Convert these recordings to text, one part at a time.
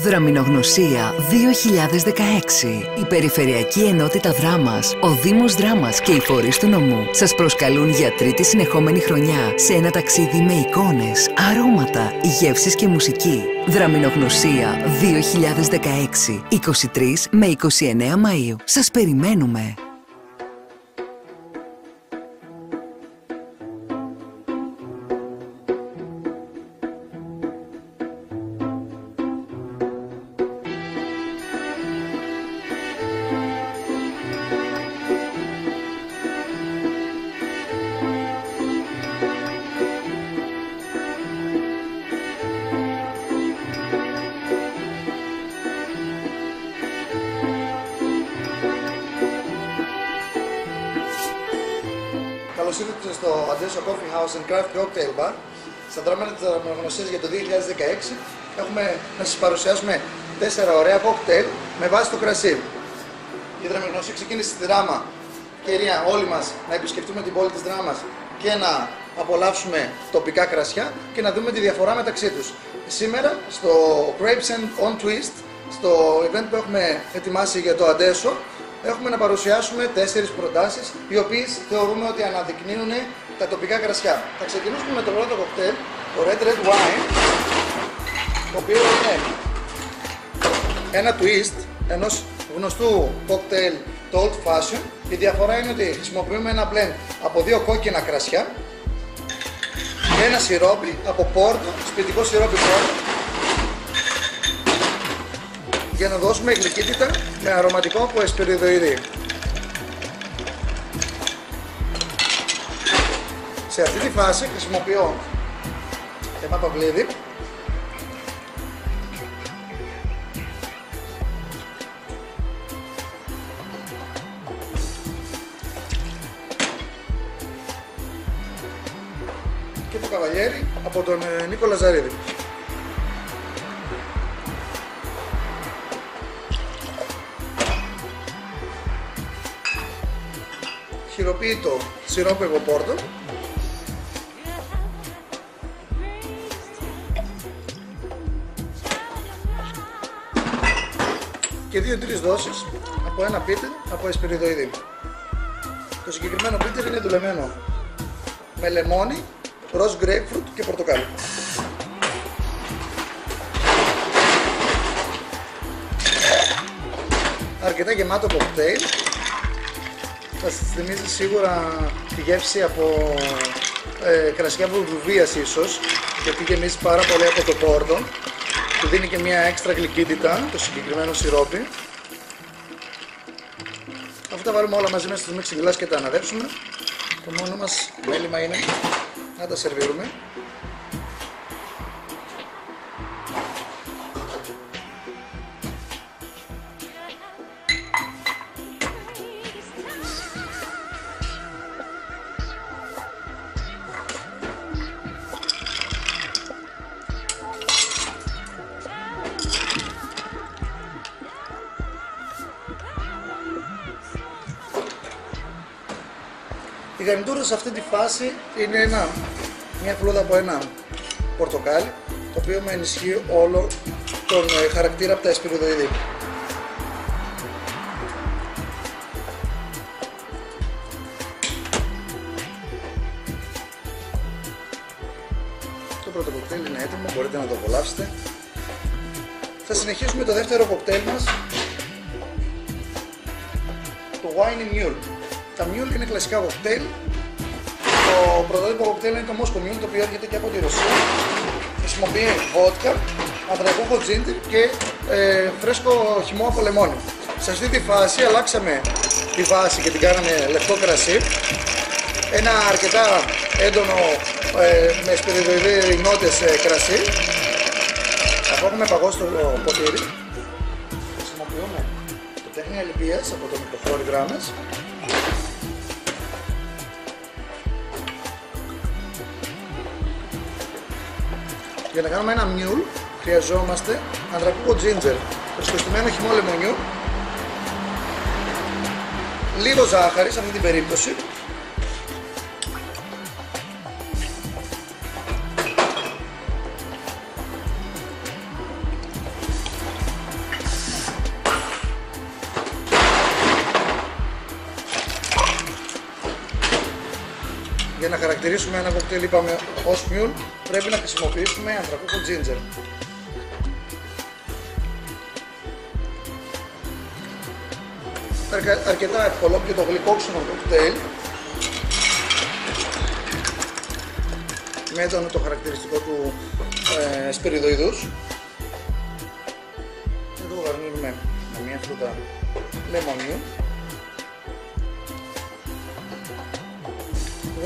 Δραμηνογνωσία 2016. Η Περιφερειακή Ενότητα Δράμας, ο Δήμος Δράμας και οι φορείς του νομού σας προσκαλούν για τρίτη συνεχόμενη χρονιά σε ένα ταξίδι με εικόνες, αρώματα, γεύσεις και μουσική. Δραμηνογνωσία 2016. 23 με 29 Μαΐου. Σας περιμένουμε! Καλώς ήρθατε στο Αντέσο Coffee House and Craft Cocktail Bar. Στα δρόμενα της Δραμηνογνωσίας για το 2016 έχουμε να σας παρουσιάσουμε 4 ωραία κόκτελ με βάση το κρασί. Η Δραμηνογνωσία ξεκίνησε στη Δράμα, ευκαιρία όλοι μας να επισκεφτούμε την πόλη της Δράμας και να απολαύσουμε τοπικά κρασιά και να δούμε τη διαφορά μεταξύ τους. Σήμερα στο Grapes and On Twist, στο event που έχουμε ετοιμάσει για το Αντέσο, έχουμε να παρουσιάσουμε 4 προτάσεις, οι οποίες θεωρούμε ότι αναδεικνύουν τα τοπικά κρασιά. Θα ξεκινήσουμε με το πρώτο κοκτέιλ, το Red Wine, το οποίο είναι ένα twist ενός γνωστού κοκτέιλ, το Old Fashion. Η διαφορά είναι ότι χρησιμοποιούμε ένα blend από 2 κόκκινα κρασιά και ένα σιρόπι από πόρτο, σπιτικό σιρόπι πόρτο, για να δώσουμε γλυκύτητα με αρωματικό από εσπεριδοειδή. Σε αυτή τη φάση χρησιμοποιώ αιματοκλείδι, και το καβαλιέρι από τον Νίκο Λαζαρίδη. Χειροποίητο σιρόπι από πόρτο και 2-3 δόσεις από ένα πίτερ από εσπεριδοειδή. Το συγκεκριμένο πίτερ είναι δουλεμένο με λεμόνι, ροζ grapefruit και πορτοκάλι. Αρκετά γεμάτο κοκτέιλ. Θα σας θυμίζει σίγουρα τη γεύση από κρασιά βουρβουβίας ίσως, γιατί γεμίζει πάρα πολύ από το πόρτο, του δίνει και μια έξτρα γλυκύτητα το συγκεκριμένο σιρόπι. Αφού τα βάλουμε όλα μαζί μέσα στο mixing glass και τα αναδέψουμε, το μόνο μας μέλημα είναι να τα σερβίρουμε. Η γαρνιτούρα σε αυτή τη φάση είναι μια φλούδα από ένα πορτοκάλι, το οποίο με ενισχύει όλο τον χαρακτήρα από τα εσπεριδοειδή. Το πρώτο κοκτέιλ είναι έτοιμο, μπορείτε να το απολαύσετε. Θα συνεχίσουμε το δεύτερο κοκτέιλ μας, το Wine Mule. Τα Mule είναι κλασικά κοκτέιλ. Το πρωτότυπο κοκτέιλ είναι το Moscow Mule, το οποίο έρχεται και από τη Ρωσία. Χρησιμοποιεί βότκα, ανθρακούχο τζίντερ και φρέσκο χυμό από λεμόνι. Σε αυτή τη φάση αλλάξαμε τη βάση και την κάναμε λευκό κρασί. Ένα αρκετά έντονο με εσπεριδοειδή νότες κρασί. Αφού έχουμε παγώσει το ποτήρι, χρησιμοποιούμε το τέχνη αλιπίας από το μικροχώριγρά μας. Για να κάνουμε ένα μιούλ χρειαζόμαστε ανθρακούχο τζίντζερ, φρεσκοστημένο χυμό λεμονιού, λίγο ζάχαρη σε αυτή την περίπτωση, Για να χαρακτηρίσουμε ένα κοκτέιλ, είπαμε ως μιουλ, πρέπει να χρησιμοποιήσουμε ανθρακούχο ginger. Αρκετά εύκολο και το γλυκόξινο κοκτέιλ με το χαρακτηριστικό του σπυριδοειδούς. Εδώ γαρνίζουμε με μια φρούτα λεμονιού.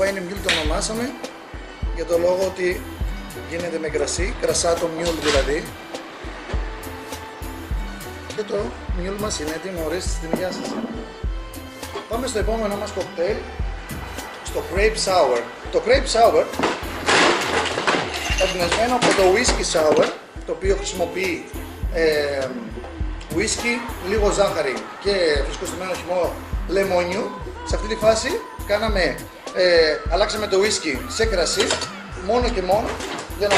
Wine mule το ονομάσαμε για το λόγο ότι γίνεται με κρασί, κρασάτο mule δηλαδή. Και το mule μας είναι έτοιμο, ορίστε στην υγεία σας. Πάμε στο επόμενο μας κοκτέιλ, στο Grape Sour. Το Grape Sour, εμπνευσμένο από το Whisky Sour, το οποίο χρησιμοποιεί whisky, λίγο ζάχαρη και φρεσκοστημένο χυμό λεμόνιου. Σε αυτή τη φάση αλλάξαμε το whisky σε κρασί, μόνο και μόνο για να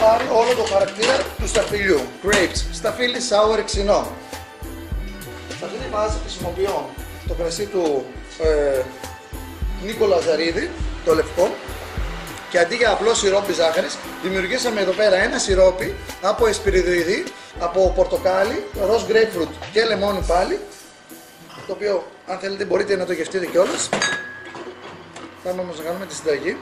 πάρει όλο το χαρακτήρα του σταφυλιού. Grapes, σταφύλι sour ξινό. Σε αυτή τη φάση χρησιμοποιώ το κρασί του Νίκο Λαζαρίδη, το λευκό, και αντί για απλό σιρόπι ζάχαρης, δημιουργήσαμε εδώ πέρα ένα σιρόπι από εσπυριδοειδή, από πορτοκάλι, ροζ grapefruit και λεμόνι πάλι, το οποίο αν θέλετε μπορείτε να το γευτείτε κιόλας. Πάμε όμως να κάνουμε τη συνταγή.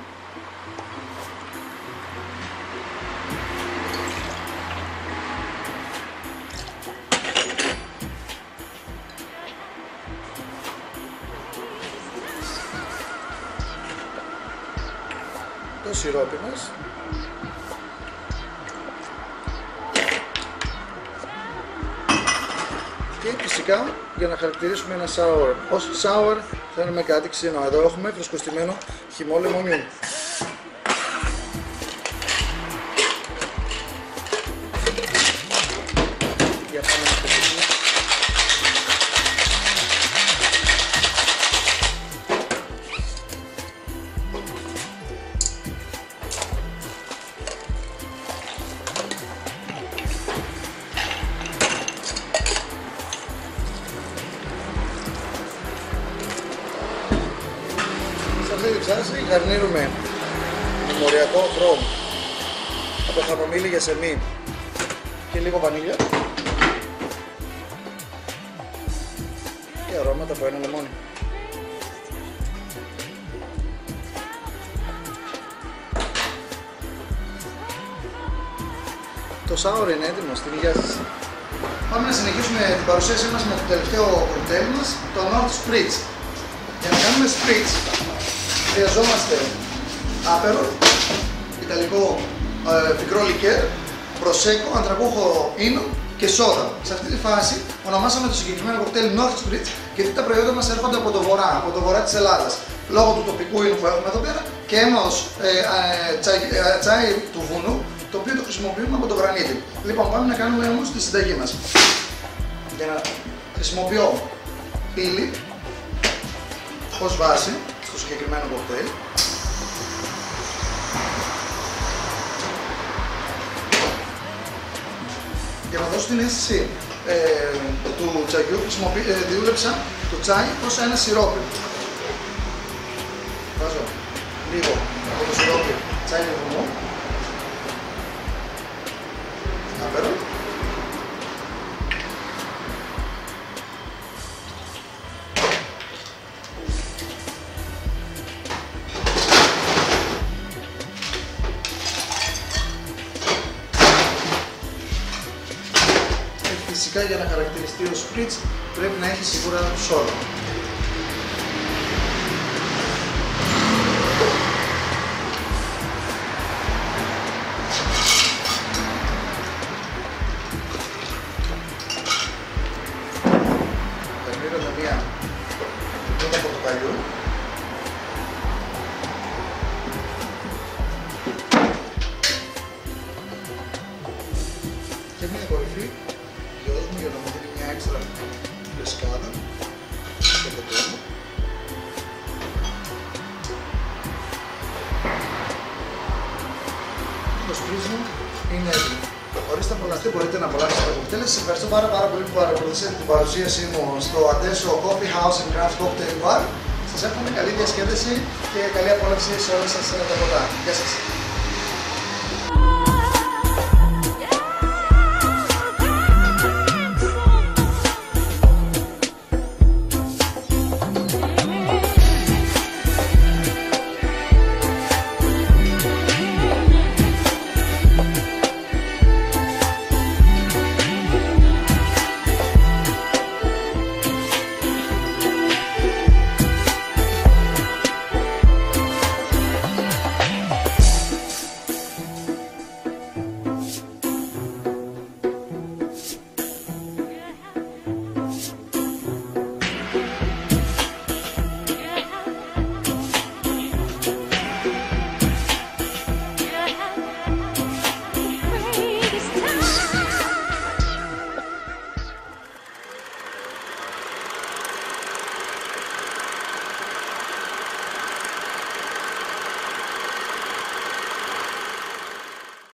Το σιρόπι μας. Και φυσικά για να χαρακτηρίσουμε ένα sour. Ως sour θέλουμε κάτι ξινό. Εδώ έχουμε φρεσκοστημένο χυμό λεμονιού. Για πάμε να πετύχουμε. Γαρνίρουμε με μοριακό χρώμο από χαμομήλι, γιασεμί και λίγο βανίλια και αρώματα από ένα λεμόνι. Το sour είναι έτοιμο, στην υγεία σας. Πάμε να συνεχίσουμε την παρουσίασή μας με το τελευταίο κοκτέιλ μας, το North Spritz. Για να κάνουμε Spritz χρειαζόμαστε άπερο, ιταλικό πικρό λικέρ, προσέκο, ανθρακούχο ίνο και σόδα. Σε αυτή τη φάση ονομάσαμε το συγκεκριμένο κοκτέιλ North Spritz γιατί τα προϊόντα μας έρχονται από το βορρά της Ελλάδας, λόγω του τοπικού ίνου που έχουμε εδώ πέρα και ένας τσάι του βουνού, το οποίο το χρησιμοποιούμε από το γρανίτι. Λοιπόν, πάμε να κάνουμε όμως τη συνταγή μας. Για να χρησιμοποιώ πύλη ως βάση στο συγκεκριμένο κοκτέιλ. Για να δώσω την αίσθηση του τσαγιού, διούλεψα το τσάι ως ένα σιρόπι. Βάζω λίγο από το σιρόπι τσάι του βουνού, άπερο, φυσικά για να χαρακτηριστεί ο Spritz πρέπει να έχει σίγουρα σόδα. Γαρνίρω με μία πίτα πορτοκαλιού. Και μία κορυφή για να μου δίνει μια έξτρα φρεσκάδα στο κοκτέιλ μου. Το Spritz μου είναι έτοιμο. Χωρίς να απολαυστεί μπορείτε να απολαύσετε τα κοκτέιλ. Σας ευχαριστώ πάρα πολύ που παρακολουθήσατε την παρουσίασή μου στο Αντέσο Coffee House and Craft Cocktail Bar. Σας εύχομαι καλή διασκέδαση και καλή απόλαυση σε όλα σας τα ποτά. Γεια σας.